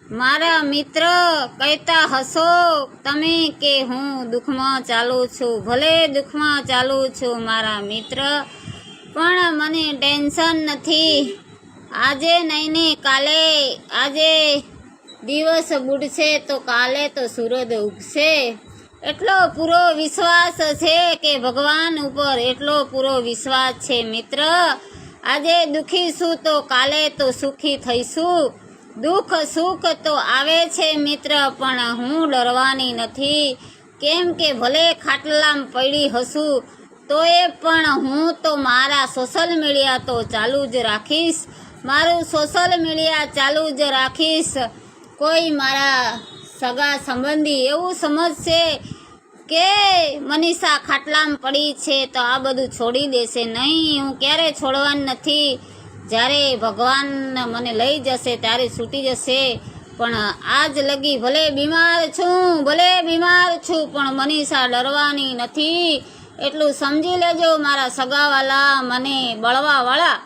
મારા મિત્ર કહેતા હશો તમે કે હું દુઃખમાં ચાલું છું, ભલે દુઃખમાં ચાલું છું મારા મિત્ર, પણ મને ટેન્શન નથી. આજે નહીં ને કાલે, આજે દિવસ બુડશે તો કાલે તો સૂરજ ઉગશે. એટલો પૂરો વિશ્વાસ છે કે ભગવાન ઉપર એટલો પૂરો વિશ્વાસ છે મિત્ર. આજે દુઃખી છું તો કાલે તો સુખી થઈશું. દુઃખ સુખ તો આવે છે મિત્ર, પણ હું ડરવાની નથી. કેમ કે ભલે ખાટલામાં પડી હશું તો એ પણ હું તો મારા સોશિયલ મીડિયા તો ચાલુ જ રાખીશ. મારું સોશિયલ મીડિયા ચાલુ જ રાખીશ. કોઈ મારા સગા સંબંધી એવું સમજશે કે મનીષા ખાટલામાં પડી છે તો આ બધું છોડી દેશે. નહીં, હું ક્યારે છોડવાની નથી. જ્યારે ભગવાન મને લઈ જશે ત્યારે છૂટી જશે. પણ આજ લગી ભલે બીમાર છું, પણ મનીષા ડરવાની નથી. એટલું સમજી લેજો મારા સગાવાલા, મને બળવાવાળા.